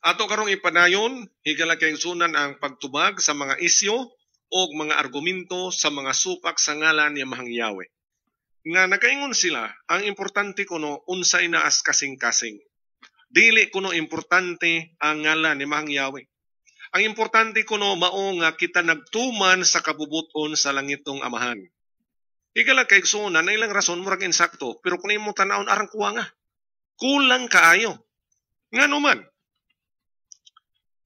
Ato karong ipadayon, higala kay sunan ang pagtubag sa mga isyo o mga argumento sa mga supak sa ngalan ni Mahang Yahweh. Nga nakaingon sila, ang importante kuno unsay naas kasing-kasing. Dili kuno importante ang ngalan ni Mahang Yahweh. Ang importante kuno mao nga kita nagtuman sa kabubuton sa langitong Amahan. Higala kay sunan na ilang rason murag insakto, pero kung imo tan-awon arang kuwanga. Kulang kaayo. Ngano man?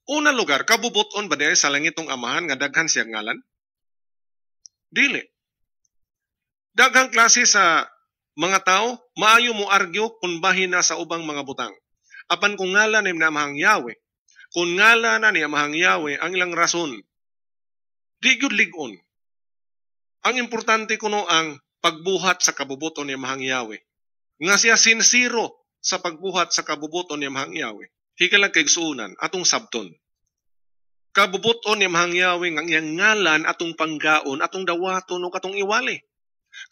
Una lugar, kabubuton ba dahil sa langitong Amahan nga daghan siyang ngalan? Dili. Daghang klase sa mga tao, maayo mo argue kung bahin na sa ubang mga butang. Apan kung ngalan ni Mahang Yahweh, kung ngalan na ni Mahang Yahweh, ang ilang rason, di gyud ligon. Ang importante kuno ang pagbuhat sa kabubuton ni Mahang Yahweh. Nga siya sinsiro sa pagbuhat sa kabubuton ni Mahang Yahweh. Hikalang kay suunan, atong sabton. Kabubuton ni Mahang Yahweh ng iyang ngalan atong panggaon, atong dawaton o katong iwali.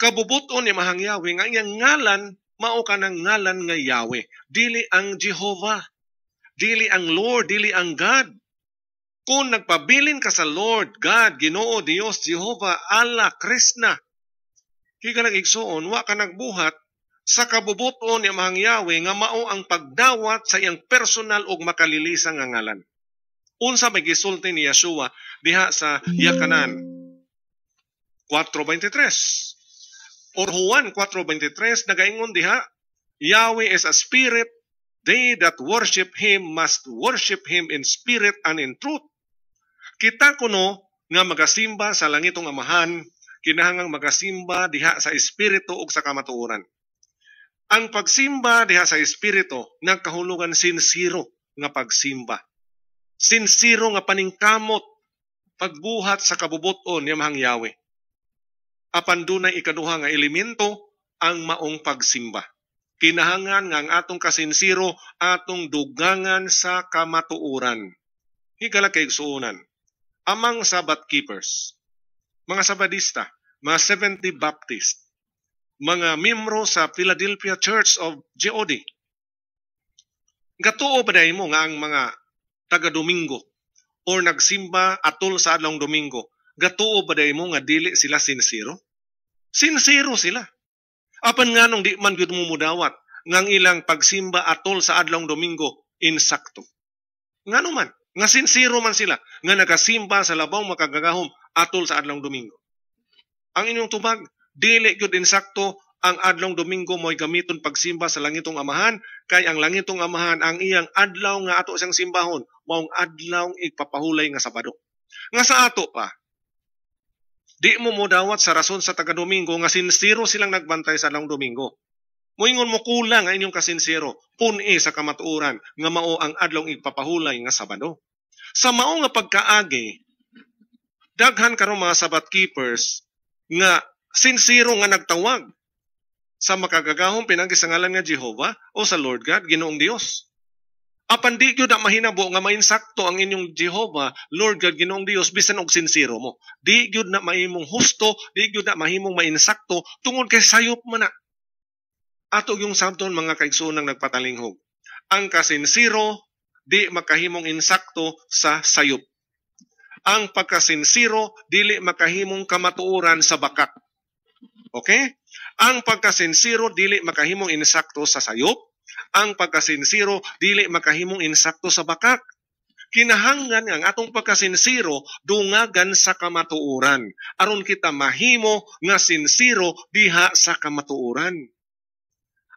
Kabubuton ni Mahang Yahweh ng iyang ngalan, mao ka ng ngalan nga Yahweh. Dili ang Jehovah, dili ang Lord, dili ang God. Kung nagpabilin ka sa Lord, God, Ginoo, Dios, Jehovah, Allah, Krishna, hikalang igsuon, wa ka nagbuhat sa kabubuton ni Mahang Yahweh nga mao ang pagdawat sa iyang personal ug makalilisang nga ngalan. Unsa may gisulti ni Yeshua diha sa Yakanan 4:23. Or Juan 4:23 nagaingon diha, Yahweh is a spirit, they that worship Him must worship Him in spirit and in truth. Kita kuno nga magasimba sa langitong Amahan, kinahanglang magasimba diha sa espiritu ug sa kamatuoran. Ang pagsimba diha sa espiritu nagkahulugan sinsiro nga pagsimba. Sinsiro nga paningkamot pagbuhat sa kabubuton ni Mahang Yahweh. Apan dunay ikaduha nga elemento ang maong pagsimba. Kinahanglan nga ang atong kasinsiro atong dugangan sa kamatuoran. Higala kay suunan. Amang Sabbath keepers, mga Sabadista, mga Seventh-day Baptist, mga miyembro sa Philadelphia Church of God. Gatuo ba dahil mo nga ang mga taga-Domingo or nagsimba atol sa adlong Domingo, gatuo ba dahil mo nga dili sila sincero? Sincero sila. Apan nga nung di man gyud mo mudawat ngang ilang pagsimba atol sa adlong Domingo insakto. Ngano man, nga sincero man sila nga nagasimba sa labaw makagagahom atol sa adlong Domingo. Ang inyong tubag, dili gyud insakto ang adlong Domingo mo'y gamiton pagsimba sa langitong Amahan, kay ang langitong Amahan ang iyang adlaw nga ato siyang simbahon, maong adlaw ipapahulay nga Sabado. Nga sa ato pa, di mo modawat sa rason sa taga-Domingo nga sincero silang nagbantay sa adlong Domingo. Moingon mo kulang ang inyong kasinsero, puni sa kamatuoran nga mao ang adlaw ipapahulay nga Sabado. Sa mao nga pagkaagi, daghan karon mga Sabbath keepers nga sincero nga nagtawag sa makagagahong pinagkisangalan nga Jehovah o sa Lord God, Ginoong Dios. Apan di gyud na mahinabo nga mainsakto ang inyong Jehovah, Lord God, Ginoong Dios bisan og sincero mo. Di gyud na mahimong husto, di gyud na mahimong mainsakto tungod kay sayop man na. Ato yung sabton mga kaigsoonang nagpatalinghog. Ang kasinsiro di makahimong insakto sa sayop. Ang pagkasinsiro dili makahimong kamatuoran sa bakak. Okay? Ang pagkasinsiro dili makahimong insakto sa sayop. Ang pagkasinsiro dili makahimong insakto sa bakak. Kinahanglan nga ang atong pagkasinsiro dungagan sa kamatuoran aron kita mahimo nga sinsiro diha sa kamatuoran.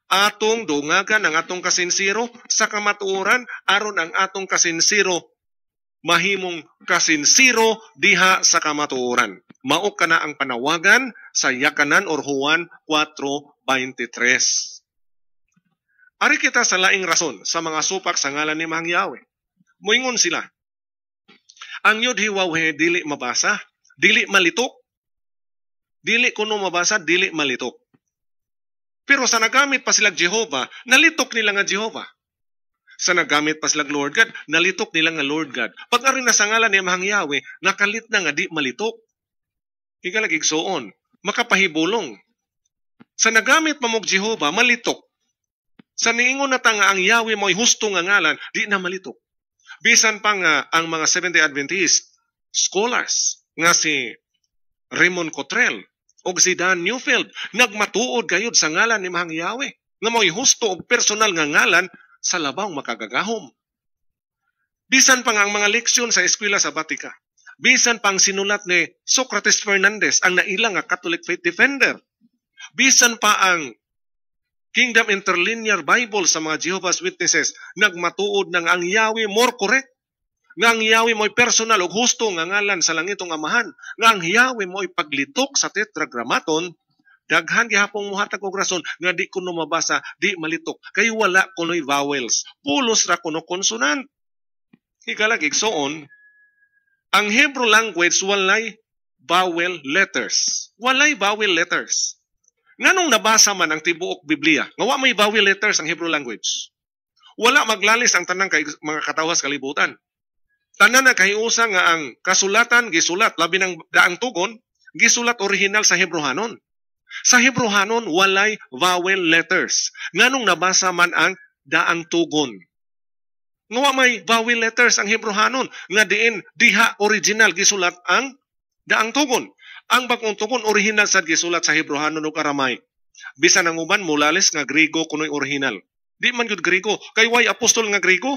Atong dungagan ang atong kasinsiro sa kamatuoran aron ang atong kasinsiro mahimong kasinsiro diha sa kamatuoran. Mao kana ang panawagan sa Yakanan or Juan 4:23. Ari kita sa laing rason sa mga supak sa ngalan ni Mahang Yahweh. Moingon sila, ang Yod-Heh-Waw-Heh dili mabasa, dili malitok. Dili kuno mabasa, dili malitok. Pero sa nagamit pa silang Jehovah, nalitok nila nga Jehovah. Sa nagamit pa silang Lord God, nalitok nila nga Lord God. Pag arin na sa ngalan ni Mahang Yahweh, nakalit na nga di malitok. Higalag igsoon, makapahibulong. Sa nagamit pa mong Jehovah, malitok. Sa niingon na nga ang Yahweh mo'y husto nga ngalan, di na malitok. Bisan pa nga ang mga Seventh-day Adventist scholars nga si Raymond Cottrell o si Dan Neufeld nagmatuod gayud sa ngalan ni Mahang Yahweh nga mo'y husto og personal nga ngalan sa labaw makagagahom. Bisan pa nga ang mga leksyon sa eskwela sa Batika. Bisan pa ang sinulat ni Socrates Fernandez, ang nailang nga Catholic Faith Defender. Bisan pa ang Kingdom Interlinear Bible sa mga Jehovah's Witnesses, nagmatuod na nga ang Yahweh more correct. Nga ang Yahweh mo'y personal o husto nga ngalan sa langitong amahan. Nga ang Yahweh mo'y paglitok sa Tetragrammaton, daghan gihapong muhatag og rason nga di kuno mabasa, di malitok. Kay wala kuno'y vowels. Pulos ra kuno consonant. Hikalag igsoon, ang Hebrew language walay vowel letters. Walay vowel letters. Nganong nabasa man ang tibuok Biblia, nga wa may vowel letters ang Hebrew language. Wala maglalis ang tanang mga katawas kalibutan. Tanan na kahiusa nga ang kasulatan gisulat labi ng daang tugon, gisulat original sa Hebrehanon. Sa Hebrehanon walay vowel letters. Nganong nabasa man ang daang tugon. Nga wa may vowel letters ang Hebrehanon nga diin diha original gisulat ang daang tugon. Ang bagong tugon original sad gisulat sa Hebrehanon ug Aramaic. Bisan ang uban mulalis nga Griego kuno'y original. Di man gyud Griego kay way apostol nga Griego.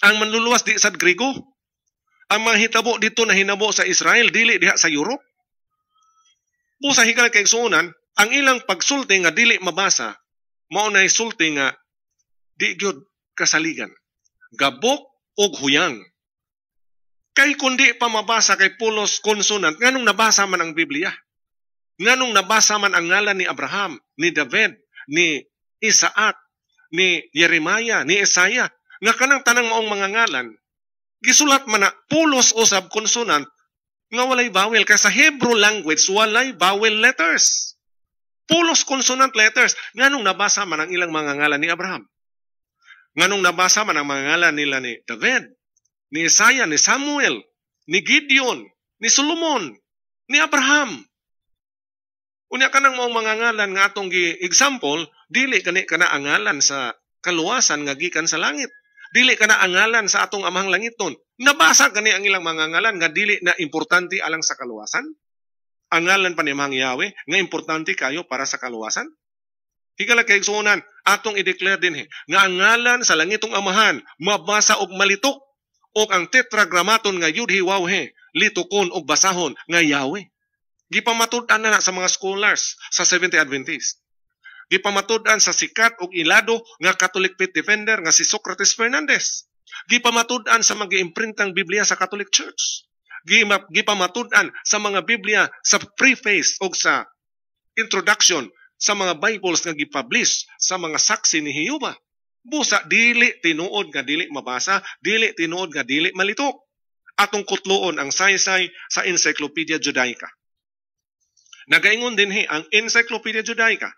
Ang manluluwas di sad Griego. Ang mga hitabo dito na hinabo sa Israel dili diha sa Europe. Busa higala kay suunan, ang ilang pagsulti nga dili mabasa mao nay sulti nga di gyud kasaligan. Gabok og huyang. Kay kundi pa mabasa kay pulos konsonant, nganong nabasa man ang Biblia? Nganong nabasa man ang ngalan ni Abraham, ni David, ni Isaac, ni Jeremiah, ni Isaiah, nga kanang tanang maong mga ngalan, gisulat man na pulos usab konsonant, nga walay vowel. Kaya sa Hebrew language, walay vowel letters. Pulos consonant letters. Nganong nabasa man ang ilang mga ngalan ni Abraham? Nganong nabasa man ang mga ngalan nila ni David, ni Isaiah, ni Samuel, ni Gideon, ni Solomon, ni Abraham? Unya ka nang maong mga ngalan nga atong gi-example, dili kani kana ang ngalan sa kaluwasan nga gikan sa langit. Dili kana ang ngalan sa atong amahang langiton. Nabasa kani ang ilang mga ngalan nga dili na importante alang sa kaluwasan. Ang ngalan pa ni Mahang Yahweh nga importante kayo para sa kaluwasan. Higala kay suunan, atong i-declare din nga ang ngalan sa langitong amahan mabasa og malitok og ang tetragrammaton nga yud hi waw he litukon og basahon nga Yahweh. Gipamatud-an na sa mga scholars sa Seventh-day Adventist. Gipamatud-an sa sikat og ilado nga Catholic Faith Defender nga si Socrates Fernandez. Gipamatud-an sa mga imprintang Biblia sa Catholic Church. Gipamatud-an sa mga Biblia sa preface o sa introduction sa mga Bibles nga gipublish sa mga saksi ni Jehova. Busa, dili tinuod nga dili mabasa, dili tinuod nga dili malitok. Atong kutloon ang saysay sa Encyclopedia Judaica. Nagaingon din ang Encyclopedia Judaica.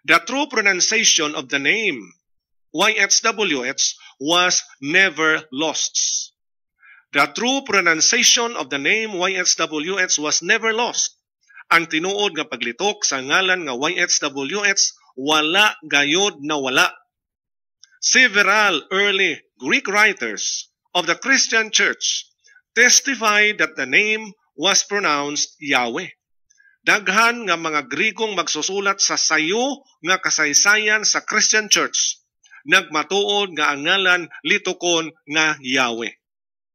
The true pronunciation of the name YHWH was never lost. The true pronunciation of the name YHWH was never lost. Ang tinuod nga paglitok sa ngalan nga YHWH wala gayod na wala. Several early Greek writers of the Christian Church testified that the name was pronounced Yahweh. Daghan nga mga Grigong magsusulat sa sayo nga kasaysayan sa Christian Church nagmatuod nga ang ngalan litukon nga Yahweh.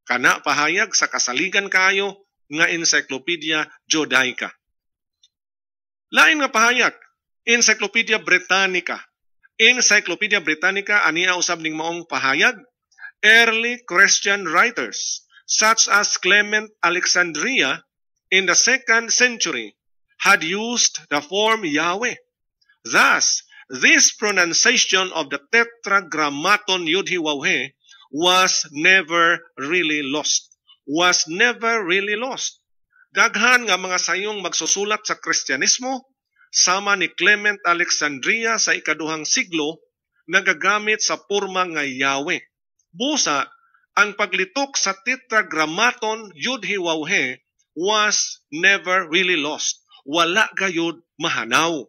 Kana pahayag sa kasaligan kayo nga Encyclopedia Judaica. Lain nga pahayag, Encyclopedia Britannica. Encyclopedia Britannica aniya usab ning maong pahayag. Early Christian writers such as Clement Alexandria in the 2nd century had used the form Yahweh. Thus, this pronunciation of the Tetragrammaton Yud-Hi-Waw-He was never really lost. Was never really lost. Daghan nga mga sayong magsusulat sa Kristyanismo, sama ni Clement Alexandria sa ikaduhang siglo, nagagamit sa porma nga Yahweh. Busa, ang paglitok sa Tetragrammaton Yud-Hi-Waw-He was never really lost. Wala gayud mahanaw.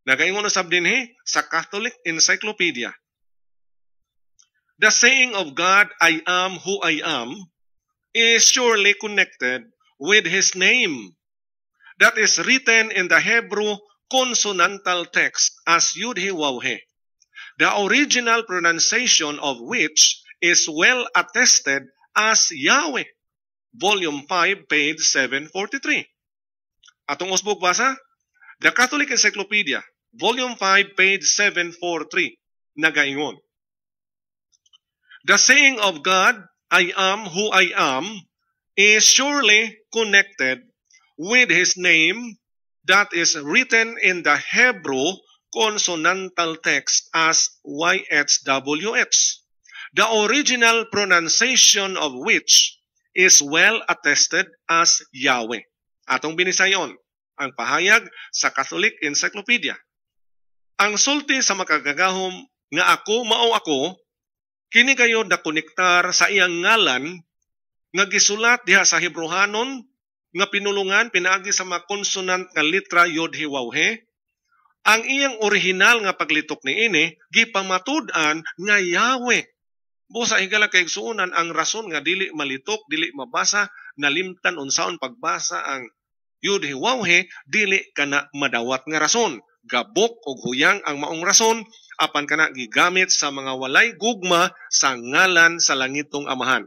Nagaingon usab dinhi sa Catholic Encyclopedia. The saying of God, I am who I am, is surely connected with His name that is written in the Hebrew consonantal text as Yud-He-Waw-He, the original pronunciation of which is well attested as Yahweh. Volume 5, page 743. Atong usbog basa, The Catholic Encyclopedia, Volume 5, page 743, nagaingon. The saying of God, I am who I am, is surely connected with His name that is written in the Hebrew consonantal text as YHWH, the original pronunciation of which is well attested as Yahweh. Atong binisayon, ang pahayag sa Catholic Encyclopedia. Ang sulti sa makagagahom nga ako mao ako, kini kayo na konektar sa iyang ngalan nga gisulat diha sa Hebrehanon nga pinulungan pinaagi sa mga consonant nga litra Yod-He-Waw-He. Ang iyang original nga paglitok niini gipamatud-an nga Yahweh. Busa higala kay suunan ang rason nga dili malitok, dili mabasa, nalimtan unsaon pagbasa ang Yod-He-Waw-He, dili kana madawat nga rason. Gabok og huyang ang maong rason, apan kana gigamit sa mga walay gugma sa ngalan sa langitong Amahan.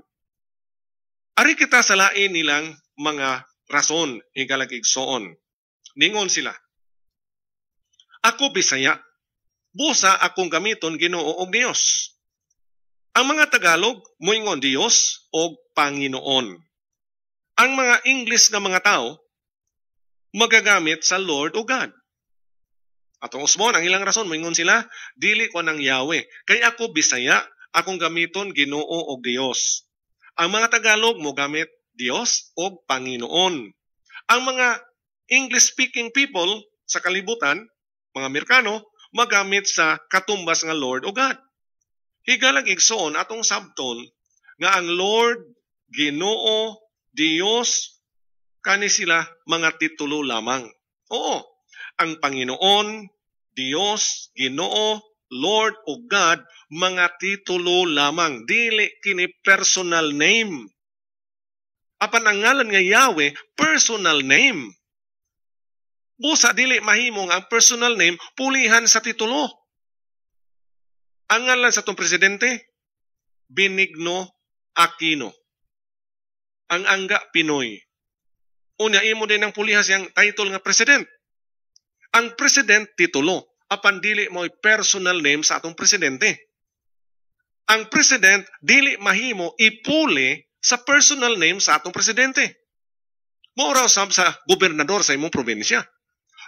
Ari kita sa lain nilang mga rason higala kay igsoon. Ningon sila, ako Bisaya, busa akong gamiton Ginoo og Dios. Ang mga Tagalog moingon Dios o Panginoon. Ang mga English nga mga tao magagamit sa Lord o God. Atong usbon, ang ilang rason moingon sila, dili ko ng Yahweh. Kay ako Bisaya, akong gamiton Ginoo o Dios. Ang mga Tagalog mo gamit Dios o Panginoon. Ang mga English-speaking people sa kalibutan, mga Amerikano, magamit sa katumbas nga Lord o God. Higalag igsoon atong sabton nga ang Lord, Ginoo, Dios, kani sila mga titulo lamang. Oo, ang Panginoon, Dios, Ginoo, Lord o God, mga titulo lamang. Dili kini personal name. Apan ang ngalan nga Yahweh, personal name. Busa dili mahimong ang personal name pulihan sa titulo. Ang ngalan sa itong presidente, Benigno Aquino. Ang angga Pinoy. Unya imo din ang pulihas yang title nga president. Ang president titulo, apan dili mo'y personal name sa atong presidente. Ang president dili mahimo ipuli sa personal name sa atong presidente. Mauraw sab sa gobernador sa imong probinsya.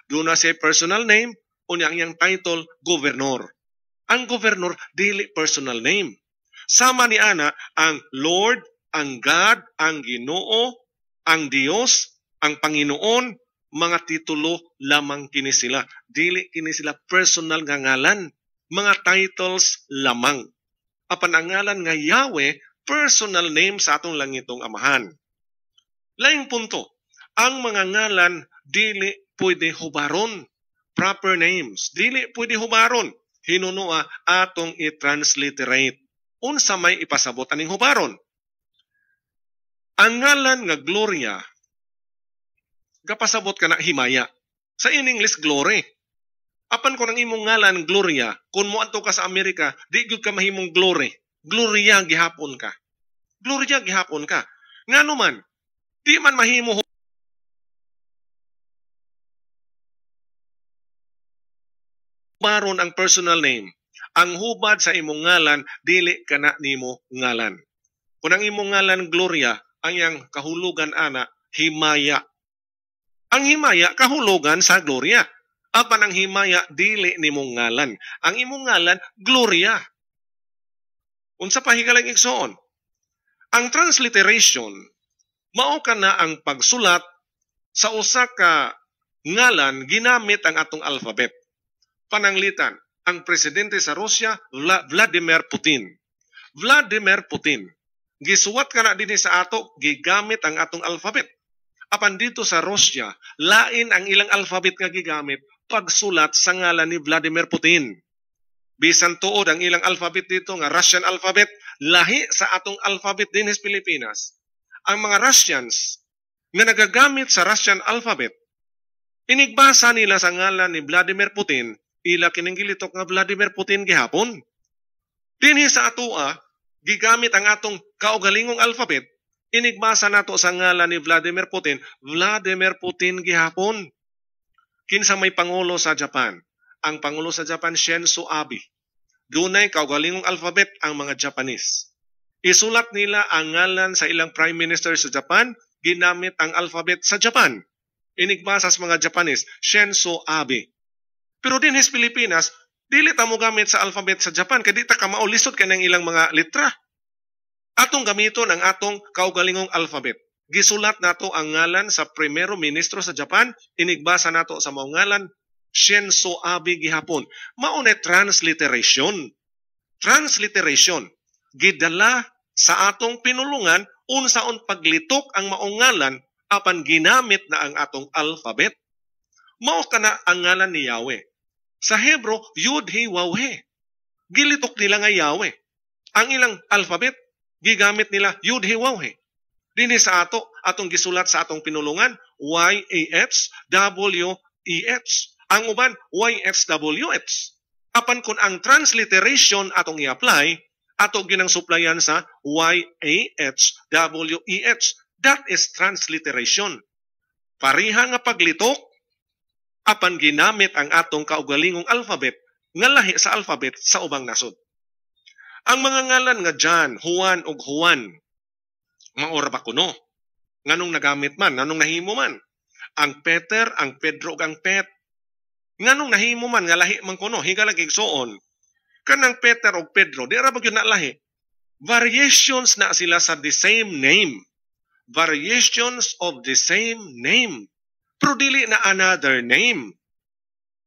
Doon na siya personal name, unya ang iyang title, gobernador. Ang gobernador, dili personal name. Sama ni ana ang Lord, ang God, ang Ginoo, ang Dios, ang Panginoon, mga titulo lamang kini sila. Dili kini sila personal nga ngalan, mga titles lamang. Apan ang ngalan nga Yahweh, personal name sa atong langitong Amahan. Laing punto, ang mga ngalan dili pwede hubaron. Proper names, dili pwede hubaron. Hinunua atong i-transliterate. Unsa may ipasabot aning hubaron? Ang ngalan nga Gloria, kapasabot ka na himaya. Sa in English, glory. Apan ko nang imong ngalan, Gloria, kung mo anto ka sa Amerika, di gyud ka mahimong glory. Gloria gihapon ka. Gloria gihapon ka. Ngano man, di man mahimo hubaron ang personal name. Ang hubad sa imong ngalan, dili kana nimo ngalan. Kung ang imong ngalan Gloria, ang yang kahulugan ana, himaya. Ang himaya, kahulugan sa Gloria. Apan ang himaya, dili nimong ngalan. Ang imong ngalan, Gloria. Unsa pa higalang igsoon? Ang transliteration, mao kana ang pagsulat sa usa ka ngalan ginamit ang atong alphabet. Pananglitan, ang presidente sa Russia, Vladimir Putin. Vladimir Putin. Gisuwat ka na din sa ato, gigamit ang atong alphabet. Apan dito sa Russia, lain ang ilang alphabet nga gigamit pagsulat sa ngalan ni Vladimir Putin. Bisan tuod ang ilang alphabet dito nga Russian alphabet, lahi sa atong alphabet din sa Pilipinas. Ang mga Russians nga nagagamit sa Russian alphabet, inigbasa nila sa ngalan ni Vladimir Putin, ila kining gilitok nga Vladimir Putin gihapon. Dinhi sa atoa, gigamit ang atong kaugalingong alphabet, inigbasa nato sa ngalan ni Vladimir Putin gihapon. Kinsa may pangulo sa Japan? Ang pangulo sa Japan, Shinzo Abe. Dunay kaugalingong alphabet ang mga Japanese. Isulat nila ang ngalan sa ilang prime minister sa Japan, ginamit ang alphabet sa Japan. Inigbasa sa mga Japanese, Shinzo Abe. Pero din sa Pilipinas, dili ta mo gamit sa alphabet sa Japan, kaya di ta ka maulisod ka ng ilang mga litra. Atong gamiton ang atong kaugalingong alphabet. Gisulat nato ang ngalan sa primero ministro sa Japan, inigbasa nato sa mga ngalan, Shinzo Abe gihapon. Maunay transliteration. Transliteration. Gidala sa atong pinulungan, unsaon paglitok ang maong ngalan, apan ginamit na ang atong alphabet. Mao kana ang ngalan ni Yahweh. Sa Hebro, Yud-He-Waw-He. Gilitok nila nga Yahweh. Ang ilang alphabet, gigamit nila Yud-He-Waw-He. Dinhi sa atong gisulat sa atong pinulungan, Y-A-H-W-E-H. Ang uban, Y-H-W-H. Apan kung ang transliteration atong i-apply, ato ginang suplayan sa Y-A-H-W-E-H. That is transliteration. Pariha nga paglitok, apan ginamit ang atong kaugalingong alphabet nga lahi sa alphabet sa ubang nasod. Ang mga ngalan nga John, Juan ug Juan, maura ba kuno? Nganong nagamit man, nganong nahimo man? Ang Peter, ang Pedro ug ang Pet, nganong nahimo man nga lahi man kuno, higala gigsuon. Kanang Peter ug Pedro, di ra ba gyud na lahi? Variations na sila sa the same name. Variations of the same name. Pero dili na another name.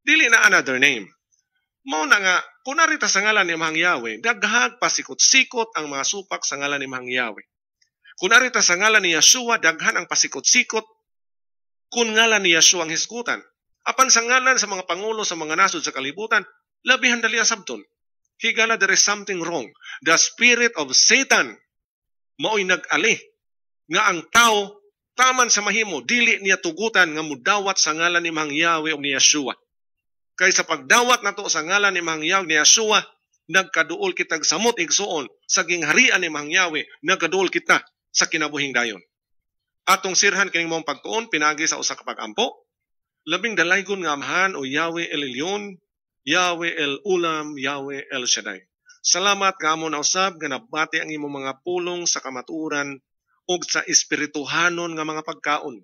Dili na another name. Mao na nga, kung narita sa ngalan ni Mahang Yahweh, daghag pasikot-sikot ang mga supak sa ngalan ni Mahang Yahweh. Kung narita sa ngalan ni Yeshua, daghan ang pasikot-sikot kung ngalan ni Yeshua ang hisgutan. Apan sa ngalan sa mga pangulo sa mga nasod sa kalibutan, labihan dali asabton. Higala, there is something wrong. The spirit of Satan mao'y nag-ali nga ang tao taman sa mahimo, dili niya tugutan nga mudawat sa ngalan ni Mahang Yahweh o ni Yeshua. Kay sa pagdawat nato sa ngalan ni Mahang Yahweh ni Yeshua, nagkaduol kitag samot igsuon sa gingharian ni Mahang Yahweh, nagkaduol kita sa kinabuhing dayon. Atong sirhan kining mong pagtuon pinagi sa usa ka pag-ampo. Labing dalaygon nga amahan o Yahweh El Elyon, Yahweh El Ulam, Yahweh El Shaddai. Salamat nga amon usab nga nabati ang imong mga pulong sa kamatuoran ug sa espirituhanon nga mga pagkaon.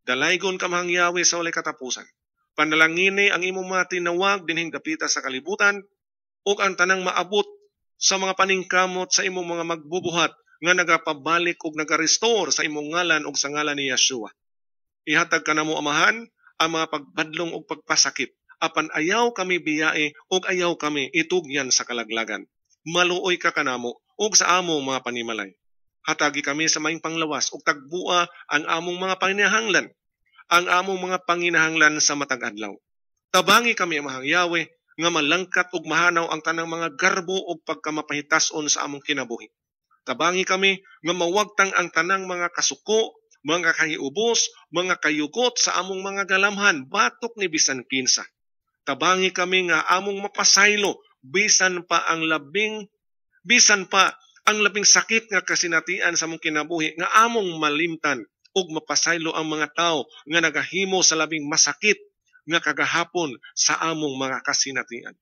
Dalaygon ka Mahang Yahweh sa walay katapusan. Panalangini ang imong mga tinawag dinhing dapita sa kalibutan ug ang tanang maabot sa mga paningkamot sa imong mga magbubuhat nga nagapabalik ug nagarestore sa imong ngalan ug sa ngalan ni Yeshua. Ihatag kanamo amahan ang mga pagbadlong ug pagpasakit. Apan ayaw kami biyae ug ayaw kami itugyan sa kalaglagan. Maluoy ka kanamo ug sa among mga panimalay. Hatagi kami sa maing panglawas ug tagbua ang among mga panginahanglan, ang among mga panginahanglan sa matag adlaw. Tabangi kami, Mahang Yahweh, nga malangkat ug mahanaw ang tanang mga garbo ug pagkamapahitason sa among kinabuhi. Tabangi kami nga mawagtang ang tanang mga kasuko, mga kahiubos, mga kayugot sa among mga galamhan, batok ni bisan kinsa. Tabangi kami nga among mapasaylo bisan pa ang labing sakit nga kasinatian sa among kinabuhi nga among malimtan ug mapasaylo ang mga tao nga nagahimo sa labing masakit nga kagahapon sa among mga kasinatian.